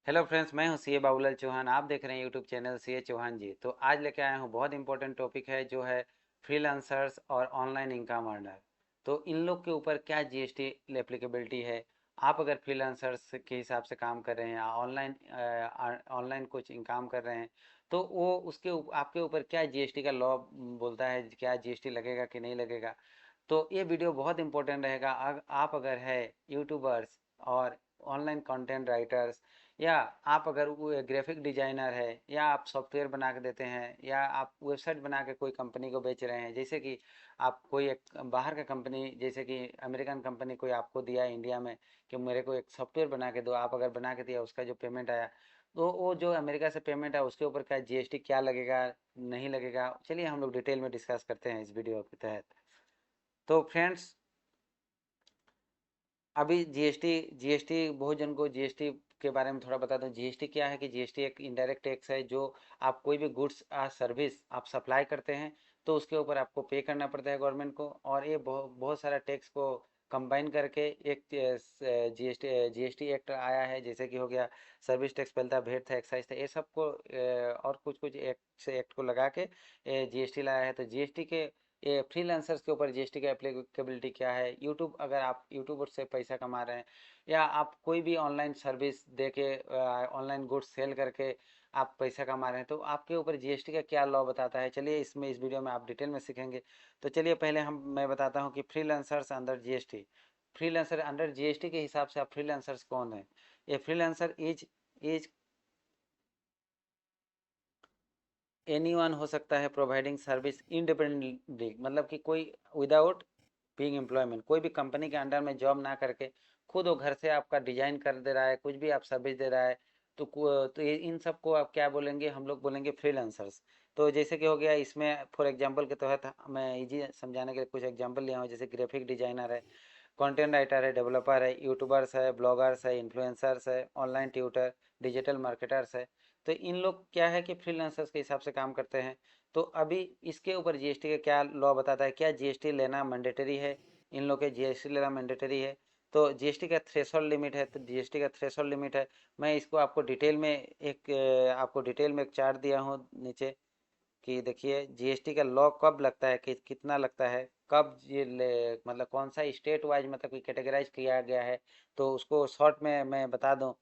Hello friends, मैं हूं CA Babulal Chauhan. आप देख रहे हैं यूट्यूब चैनल सीए चौहान जी। तो आज लेके आया हूं बहुत इंपॉर्टेंट टॉपिक है जो है फ्रीलांसर्स और ऑनलाइन इनकम अर्नर। तो इन लोग के ऊपर क्या जीएसटी एप्लीकेबिलिटी है। आप अगर फ्रीलांसर्स के हिसाब से काम कर रहे हैं या ऑनलाइन ऑनलाइन कुछ इनकम कर रहे हैं तो वो आपके ऊपर क्या जीएसटी का लॉ बोलता है, क्या जीएसटी लगेगा कि नहीं लगेगा। तो ये वीडियो बहुत इंपॉर्टेंट रहेगा। आप अगर है यूट्यूबर्स और ऑनलाइन कंटेंट राइटर्स, या आप अगर वो ग्राफिक डिजाइनर है, या आप सॉफ्टवेयर बना के देते हैं, या आप वेबसाइट बना के कोई कंपनी को बेच रहे हैं। जैसे कि आप कोई एक बाहर का कंपनी, जैसे कि अमेरिकन कंपनी कोई आपको दिया है इंडिया में कि मेरे को एक सॉफ्टवेयर बना के दो। आप अगर बना के दिया, उसका जो पेमेंट आया, तो वो जो अमेरिका से पेमेंट है उसके ऊपर क्या जीएसटी क्या लगेगा नहीं लगेगा, चलिए हम लोग डिटेल में डिस्कस करते हैं इस वीडियो के तहत। तो फ्रेंड्स, अभी जीएसटी जीएसटी बहुत जन को जीएसटी के बारे में थोड़ा बता दूं। जीएसटी क्या है कि जीएसटी एक इनडायरेक्ट टैक्स है जो आप कोई भी गुड्स या सर्विस आप सप्लाई करते हैं तो उसके ऊपर आपको पे करना पड़ता है गवर्नमेंट को। और ये बहुत बहुत सारा टैक्स को कंबाइन करके एक जीएसटी एक्ट आया है। जैसे कि हो गया सर्विस टैक्स, पहले था भेट था, एक्साइज था, ये सबको और कुछ कुछ एक्ट को लगा के जीएसटी लाया है। तो जीएसटी के ये फ्रीलांसर्स के ऊपर जीएसटी का एप्लीकेबिलिटी क्या है। यूट्यूब, अगर आप यूट्यूबर से पैसा कमा रहे हैं, या आप कोई भी ऑनलाइन सर्विस दे के ऑनलाइन गुड्स सेल करके आप पैसा कमा रहे हैं, तो आपके ऊपर जीएसटी का क्या लॉ बताता है, चलिए इसमें इस वीडियो में आप डिटेल में सीखेंगे। तो चलिए पहले मैं बताता हूँ कि freelancers under GST, freelancer under GST के हिसाब से आप फ्रीलांसर्स कौन है। ये फ्रीलांसर इज एनीवन हो सकता है प्रोवाइडिंग सर्विस इंडिपेंडेंटली, मतलब कि कोई विदाउट बीइंग एम्प्लॉयमेंट, कोई भी कंपनी के अंडर में जॉब ना करके खुद वो घर से आपका डिजाइन कर दे रहा है, कुछ भी आप सर्विस दे रहा है। तो इन सबको आप क्या बोलेंगे, हम लोग बोलेंगे फ्रीलांसर्स। तो जैसे कि हो गया इसमें फॉर एग्जांपल के तहत मैं इजी समझाने के लिए कुछ एग्जांपल लिया हूँ। जैसे ग्राफिक डिजाइनर है, कंटेंट राइटर है, डेवलपर है, यूट्यूबर्स है, ब्लॉगर्स है, इन्फ्लुएंसर्स है, ऑनलाइन ट्यूटर, डिजिटल मार्केटर्स है। तो इन लोग क्या है कि फ्रीलांसर्स के हिसाब से काम करते हैं। तो अभी इसके ऊपर जीएसटी का क्या लॉ बताता है, क्या जीएसटी लेना मैंडेटरी है। इन लोग के जीएसटी लेना मैंडेटरी है। तो जीएसटी का थ्रेशोल्ड लिमिट है, तो जीएसटी का थ्रेशोल्ड लिमिट है। मैं इसको आपको डिटेल में आपको डिटेल में एक चार्ट दिया हूँ नीचे, कि देखिए जीएसटी का लॉ कब लगता है, कि कितना लगता है, कब मतलब कौन सा स्टेट वाइज मतलब कि कैटेगराइज किया गया है। तो उसको शॉर्ट में मैं बता दूं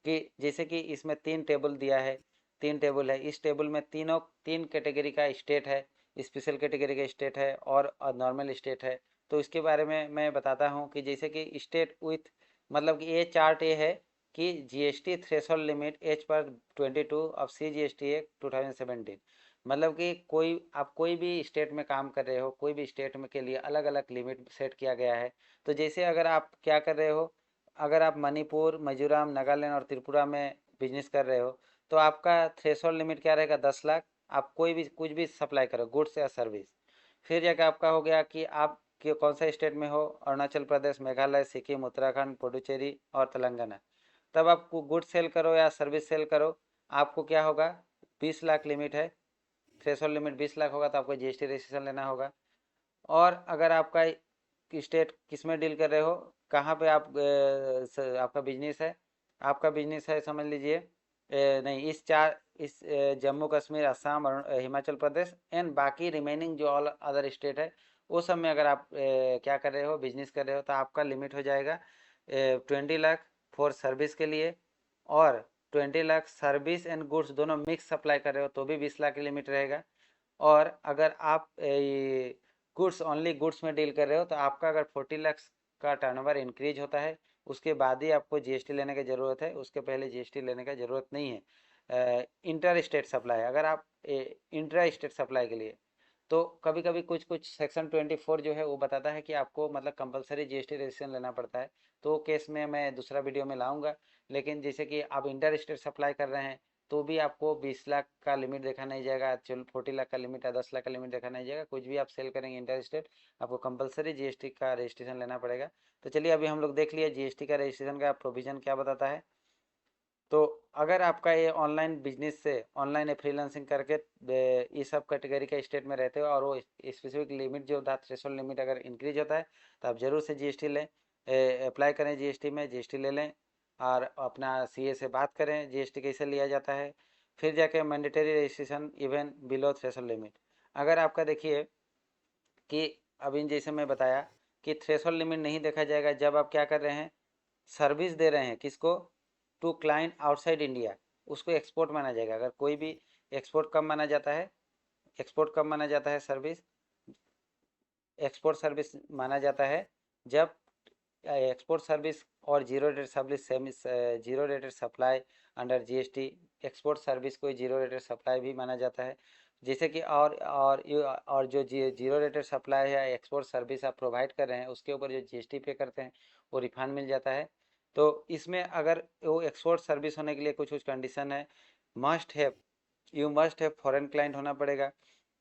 कि जैसे कि इसमें तीन टेबल दिया है, तीन टेबल है। इस टेबल में तीन कैटेगरी का स्टेट है, स्पेशल कैटेगरी का स्टेट है और नॉर्मल स्टेट है। तो इसके बारे में मैं बताता हूँ कि जैसे कि स्टेट विथ, मतलब कि ये चार्ट ये है कि GST threshold limit as per 22 of CGST act 2017। मतलब कि आप कोई भी स्टेट में काम कर रहे हो, कोई भी स्टेट में के लिए अलग अलग लिमिट सेट किया गया है। तो जैसे अगर आप क्या कर रहे हो, अगर आप मणिपुर, मिजोरम, नागालैंड और त्रिपुरा में बिजनेस कर रहे हो, तो आपका थ्रेशोल्ड लिमिट क्या रहेगा, 10 लाख। आप कोई भी कुछ भी सप्लाई करो, गुड्स या सर्विस। फिर जाकर आपका हो गया कि आप कौन सा स्टेट में हो, अरुणाचल प्रदेश, मेघालय, सिक्किम, उत्तराखंड, पुडुचेरी और तेलंगाना। तब आप गुड्स सेल करो या सर्विस सेल करो, आपको क्या होगा, 20 लाख लिमिट है। थ्रेशोल्ड लिमिट 20 लाख होगा तो आपको जीएसटी रजिस्ट्रेशन लेना होगा। और अगर आपका स्टेट किस में डील कर रहे हो, कहाँ पे आपका बिजनेस है, आपका बिजनेस है समझ लीजिए नहीं, इस जम्मू कश्मीर, असम और हिमाचल प्रदेश एंड बाकी रिमेनिंग जो ऑल अदर स्टेट है, वो सब में अगर आप क्या कर रहे हो, बिजनेस कर रहे हो, तो आपका लिमिट हो जाएगा 20 लाख फॉर सर्विस के लिए। और 20 लाख सर्विस एंड गुड्स दोनों मिक्स सप्लाई कर रहे हो तो भी 20 लाख की लिमिट रहेगा। और अगर आप गुड्स ओनली गुड्स में डील कर रहे हो, तो आपका अगर 40 लाख का टर्नओवर इंक्रीज होता है, उसके बाद ही आपको जीएसटी लेने की ज़रूरत है, उसके पहले जीएसटी लेने का ज़रूरत नहीं है। इंटर स्टेट सप्लाई, अगर आप इंट्रा स्टेट सप्लाई के लिए, तो कभी कभी कुछ कुछ सेक्शन 24 जो है वो बताता है कि आपको मतलब कंपलसरी जीएसटी रजिस्ट्रेशन लेना पड़ता है। तो वो केस में मैं दूसरा वीडियो में लाऊंगा। लेकिन जैसे कि आप इंटर स्टेट सप्लाई कर रहे हैं, तो भी आपको 20 लाख का लिमिट देखा नहीं जाएगा, चलो 40 लाख का लिमिट है, 10 लाख का लिमिट देखा नहीं जाएगा। कुछ भी आप सेल करेंगे इंटर स्टेट, आपको कंपलसरी जीएसटी का रजिस्ट्रेशन लेना पड़ेगा। तो चलिए अभी हम लोग देख लिया जीएसटी का रजिस्ट्रेशन का प्रोविजन क्या बताता है। तो अगर आपका ये ऑनलाइन बिजनेस से ऑनलाइन फ्रीलांसिंग करके ये सब कैटेगरी के स्टेट में रहते हो, और वो स्पेसिफिक लिमिट जो होता है, थ्रेशोल्ड लिमिट अगर इंक्रीज होता है, तो आप जरूर से जीएसटी लें, अप्लाई करें जीएसटी में, जीएसटी ले लें। और अपना सीए से बात करें जीएसटी कैसे लिया जाता है। फिर जाके mandatory registration even below threshold limit. अगर आपका देखिए कि अभी जैसे मैं बताया कि थ्रेशोल्ड लिमिट नहीं देखा जाएगा जब आप क्या कर रहे हैं, सर्विस दे रहे हैं किसको, टू क्लाइंट आउटसाइड इंडिया, उसको एक्सपोर्ट माना जाएगा। अगर कोई भी एक्सपोर्ट कब माना जाता है, एक्सपोर्ट कब माना जाता है, सर्विस एक्सपोर्ट सर्विस माना जाता है जब एक्सपोर्ट सर्विस और zero rate service same, zero rated supply under GST, export service को जीरो रेटेड सप्लाई भी माना जाता है। जैसे कि और जो जीरो रेटेड सप्लाई है एक्सपोर्ट सर्विस आप प्रोवाइड कर रहे हैं उसके ऊपर जो जीएसटी पे करते हैं वो रिफंड मिल जाता है। तो इसमें अगर वो एक्सपोर्ट सर्विस होने के लिए कुछ कुछ कंडीशन है, you must have foreign client होना पड़ेगा,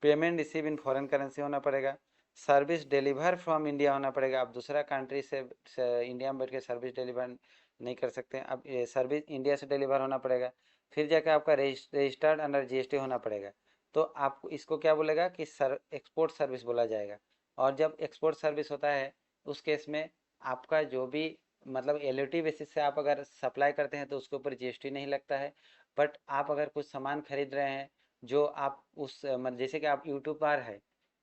payment receive in foreign currency होना पड़ेगा, सर्विस डिलीवर फ्रॉम इंडिया होना पड़ेगा। आप दूसरा कंट्री से इंडिया में बैठ के सर्विस डिलीवर नहीं कर सकते हैं, अब सर्विस इंडिया से डिलीवर होना पड़ेगा। फिर जाकर आपका रजिस्टर्ड अंडर जीएसटी होना पड़ेगा। तो आपको इसको क्या बोलेगा कि एक्सपोर्ट सर्विस बोला जाएगा। और जब एक्सपोर्ट सर्विस होता है उस केस में आपका जो भी मतलब एलओटी बेसिस से आप अगर सप्लाई करते हैं तो उसके ऊपर जीएसटी नहीं लगता है। बट आप अगर कुछ सामान खरीद रहे हैं जो आप उस मतलब जैसे कि आप यूट्यूब पर है,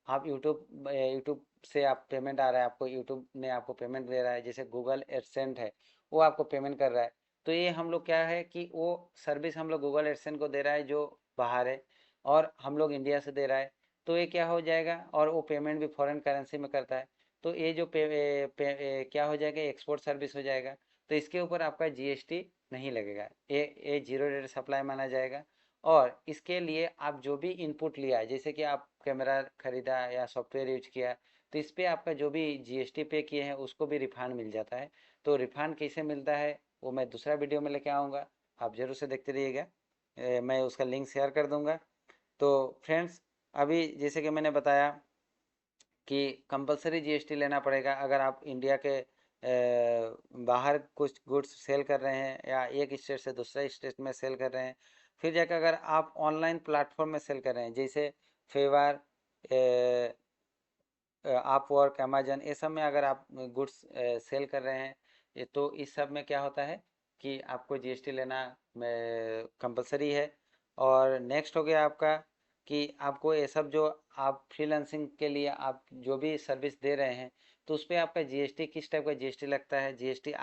आप यूट्यूब से आप पेमेंट आ रहा है, आपको यूट्यूब ने आपको पेमेंट दे रहा है, जैसे गूगल एडसेंट है वो आपको पेमेंट कर रहा है। तो ये हम लोग क्या है कि वो सर्विस हम लोग गूगल एडसेंट को दे रहा है जो बाहर है, और हम लोग इंडिया से दे रहा है। तो ये क्या हो जाएगा, और वो पेमेंट भी फॉरेन करेंसी में करता है। तो ये जो क्या हो जाएगा, एक्सपोर्ट सर्विस हो जाएगा। तो इसके ऊपर आपका जीएसटी नहीं लगेगा, ये जीरो रेट सप्लाई माना जाएगा। और इसके लिए आप जो भी इनपुट लिया है, जैसे कि आप कैमरा खरीदा या सॉफ्टवेयर यूज किया, तो इस पर आपका जो भी जीएसटी पे किए हैं उसको भी रिफंड मिल जाता है। तो रिफंड कैसे मिलता है वो मैं दूसरा वीडियो में लेके आऊँगा, आप जरूर से देखते रहिएगा। मैं उसका लिंक शेयर कर दूंगा। तो फ्रेंड्स, अभी जैसे कि मैंने बताया कि कंपलसरी जीएसटी लेना पड़ेगा अगर आप इंडिया के बाहर कुछ गुड्स सेल कर रहे हैं या एक स्टेट से दूसरा स्टेट में सेल कर रहे हैं। फिर जाकर अगर आप ऑनलाइन प्लेटफॉर्म में सेल कर रहे हैं जैसे फेवर, आप वर्क, अमेजन, ये सब में अगर आप गुड्स सेल कर रहे हैं ये, तो इस सब में क्या होता है कि आपको जीएसटी लेना कंपलसरी है। और नेक्स्ट हो गया आपका कि आपको ये सब जो आप फ्रीलांसिंग के लिए आप जो भी सर्विस दे रहे हैं तो उस पर आपका जीएसटी किस टाइप का जीएसटी लगता है। जीएसटी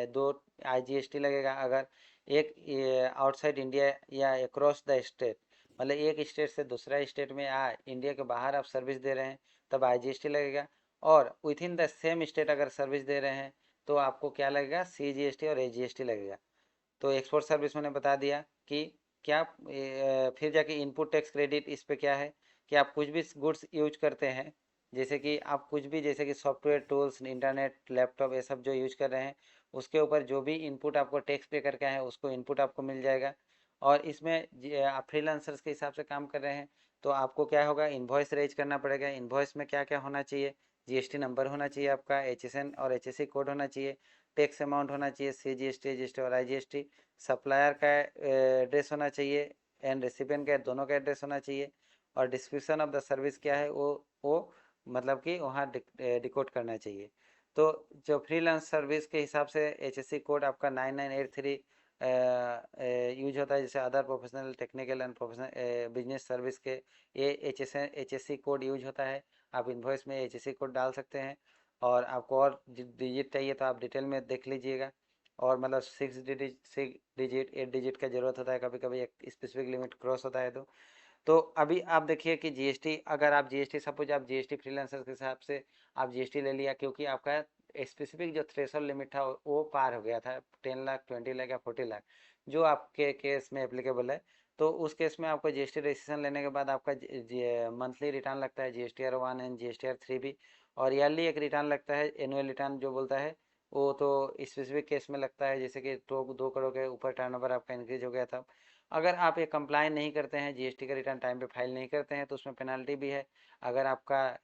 दो जीएसटी लगेगा अगर एक आउटसाइड इंडिया या अक्रॉस द स्टेट, मतलब एक स्टेट से दूसरा स्टेट में या इंडिया के बाहर आप सर्विस दे रहे हैं तब आईजीएसटी लगेगा। और with in the same state अगर सर्विस दे रहे हैं तो आपको क्या लगेगा, सीजीएसटी और एजीएसटी लगेगा। तो एक्सपोर्ट सर्विस मैंने बता दिया कि क्या फिर जाके इनपुट टैक्स क्रेडिट, इस पे क्या है कि आप कुछ भी गुड्स यूज करते हैं, जैसे कि आप कुछ भी जैसे कि सॉफ्टवेयर टूल्स, इंटरनेट, लैपटॉप, ये सब जो यूज कर रहे हैं उसके ऊपर जो भी इनपुट आपको टैक्स पे करके आए उसको इनपुट आपको मिल जाएगा। और इसमें आप फ्रीलांसर्स के हिसाब से काम कर रहे हैं तो आपको क्या होगा, इन्वॉइस रेज करना पड़ेगा। इन्वॉइस में क्या क्या होना चाहिए, जीएसटी नंबर होना चाहिए आपका, एचएसएन और एचएससी कोड होना चाहिए, टैक्स अमाउंट होना चाहिए, सीजीएसटी, जीएसटी और आईजीएसटी, सप्लायर का एड्रेस होना चाहिए एंड रेसिपिएंट का दोनों का एड्रेस होना चाहिए, और डिस्क्रिप्शन ऑफ द सर्विस क्या है वो मतलब कि वहाँ डिकोड करना चाहिए। तो जो फ्रीलांस सर्विस के हिसाब से एचएससी कोड आपका 9983 यूज होता है, जैसे other professional, technical and professional business service के ये एचएससी कोड यूज होता है। आप इन्वॉइस में एचएससी कोड डाल सकते हैं। और आपको और डिजिट चाहिए तो आप डिटेल में देख लीजिएगा। और मतलब 6 डिजिट 8 डिजिट का ज़रूरत होता है, कभी कभी एक स्पेसिफिक लिमिट क्रॉस होता है। तो अभी आप देखिए कि जीएसटी, अगर आप जीएसटी सपोज आप जीएसटी फ्रीलांसर के हिसाब से आप जीएसटी ले लिया क्योंकि आपका स्पेसिफिक जो थ्रेशोल्ड लिमिट था वो पार हो गया था 10 लाख, 20 लाख या 40 लाख, जो आपके केस में एप्लीकेबल है। तो उस केस में आपको जीएसटी रजिस्ट्रेशन लेने के बाद आपका मंथली रिटर्न लगता है, GSTR 1 एंड GSTR 3 भी, और ईयरली एक रिटर्न लगता है, एनुअल रिटर्न जो बोलता है वो तो स्पेसिफिक केस में लगता है, जैसे कि 2 करोड़ के ऊपर टर्नओवर आपका इंक्रीज हो गया था। अगर आप ये कंप्लाई नहीं करते हैं, जीएसटी का रिटर्न टाइम पे फाइल नहीं करते हैं तो उसमें पेनल्टी भी है। अगर आपका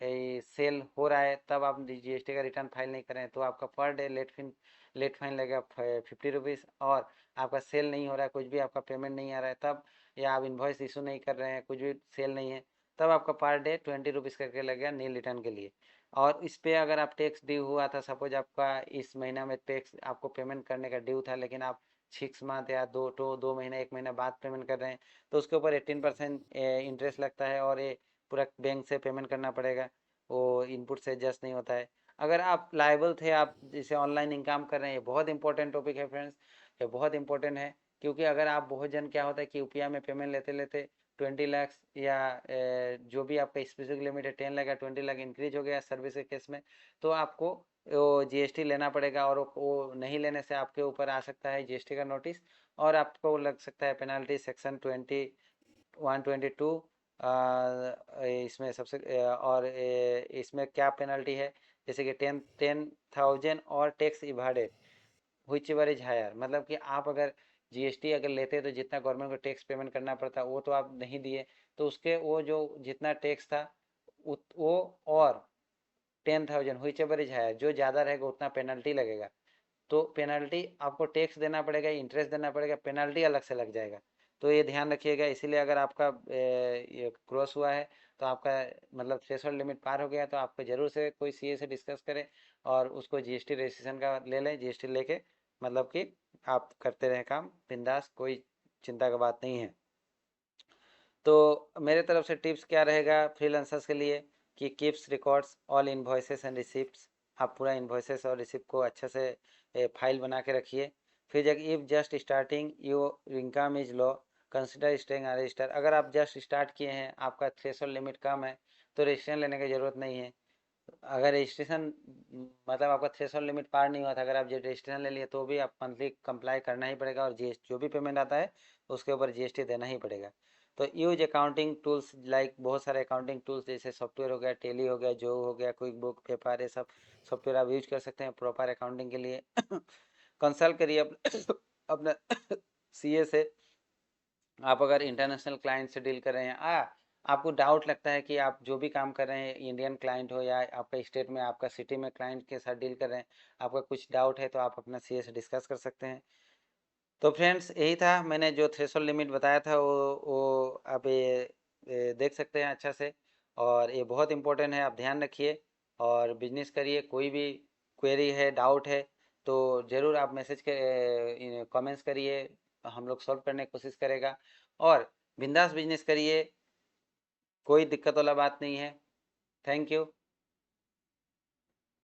सेल हो रहा है तब आप जीएसटी का रिटर्न फाइल नहीं करें तो आपका पर डे लेट फाइन लगेगा 50 रुपीज़। और आपका सेल नहीं हो रहा है, कुछ भी आपका पेमेंट नहीं आ रहा है तब, या आप इन्वॉइस इशू नहीं कर रहे हैं, कुछ भी सेल नहीं है, तब आपका पर डे 20 रुपीज़ करके लगेगा नील रिटर्न के लिए। और इस पे अगर आप टैक्स ड्यू हुआ था, सपोज आपका इस महीना में टैक्स आपको पेमेंट करने का ड्यू था, लेकिन आप 6 मंथ या 2 महीना 1 महीना बाद पेमेंट कर रहे हैं, तो उसके ऊपर 18% इंटरेस्ट लगता है और ये पूरा बैंक से पेमेंट करना पड़ेगा, वो इनपुट से एडजस्ट नहीं होता है। अगर आप लायबल थे, आप जैसे ऑनलाइन इनकम कर रहे हैं, ये बहुत इंपॉर्टेंट टॉपिक है फ्रेंड्स, ये बहुत इंपॉर्टेंट है। क्योंकि अगर आप बहुत जन क्या होता है कि यूपीआई में पेमेंट लेते लेते 20 लाख या जो भी आपका स्पेसिफिक लिमिट है 10 लाख या 20 लाख इंक्रीज हो गया सर्विस के केस में, तो आपको वो जीएसटी लेना पड़ेगा, और वो नहीं लेने से आपके ऊपर आ सकता है जीएसटी का नोटिस, और आपको लग सकता है पेनल्टी सेक्शन 122। इसमें सबसे और इसमें क्या पेनल्टी है, जैसे कि 10,000 और tax evaded whichever is higher, मतलब कि आप अगर जीएसटी अगर लेते तो जितना गवर्नमेंट को टैक्स पेमेंट करना पड़ता वो तो आप नहीं दिए, तो उसके वो जो जितना टैक्स था वो और 10,000 व्हिच एवर इज हायर, जो ज़्यादा रहेगा उतना पेनल्टी लगेगा। तो पेनल्टी आपको टैक्स देना पड़ेगा, इंटरेस्ट देना पड़ेगा, पेनल्टी अलग से लग जाएगा। तो ये ध्यान रखिएगा। इसीलिए अगर आपका ये क्रॉस हुआ है, तो आपका मतलब थ्रेशोल्ड लिमिट पार हो गया, तो आपको जरूर से कोई सीए से डिस्कस करें और उसको जीएसटी रजिस्ट्रेशन का ले लें। जीएसटी लेके मतलब कि आप करते रहें काम बिंदास, कोई चिंता का बात नहीं है। तो मेरे तरफ से टिप्स क्या रहेगा फ्रीलांसर्स के लिए कि keeps records all invoices and receipts. आप पूरा इन्वॉइसेस और रिसिप्ट को अच्छे से फाइल बना के रखिए। फिर जब if just starting your income is low consider staying register. अगर आप जस्ट स्टार्ट किए हैं, आपका थ्रेशोल्ड लिमिट कम है, तो रजिस्ट्रेशन लेने की ज़रूरत नहीं है। अगर रजिस्ट्रेशन मतलब आपका थ्रेशोल्ड लिमिट पार नहीं हुआ था, अगर आप जो रजिस्ट्रेशन ले लिए, तो भी आप मंथली कंप्लाई करना ही पड़ेगा, और जीएसटी जो भी पेमेंट आता है उसके ऊपर जीएसटी देना ही पड़ेगा। तो यूज अकाउंटिंग टूल्स, लाइक बहुत सारे अकाउंटिंग टूल्स जैसे सॉफ्टवेयर हो गया, टेली हो गया, जो हो गया, क्विक बुक, पेपर, ये सब सॉफ्टवेयर आप यूज कर सकते हैं प्रॉपर अकाउंटिंग के लिए। कंसल्ट करिए अपना सीए से। आप अगर इंटरनेशनल क्लाइंट से डील कर रहे हैं, आपको डाउट लगता है कि आप जो भी काम कर रहे हैं, इंडियन क्लाइंट हो या आपका स्टेट में आपका सिटी में क्लाइंट के साथ डील कर रहे हैं, आपका कुछ डाउट है, तो आप अपना सीए से डिस्कस कर सकते हैं। तो फ्रेंड्स, यही था, मैंने जो थ्रेशोल्ड लिमिट बताया था वो आप ये देख सकते हैं अच्छा से, और ये बहुत इंपॉर्टेंट है, आप ध्यान रखिए और बिजनेस करिए। कोई भी क्वेरी है, डाउट है, तो ज़रूर आप मैसेज के कमेंट्स करिए, हम लोग सॉल्व करने की कोशिश करेगा। और बिंदास बिजनेस करिए, कोई दिक्कत वाला बात नहीं है। Thank you.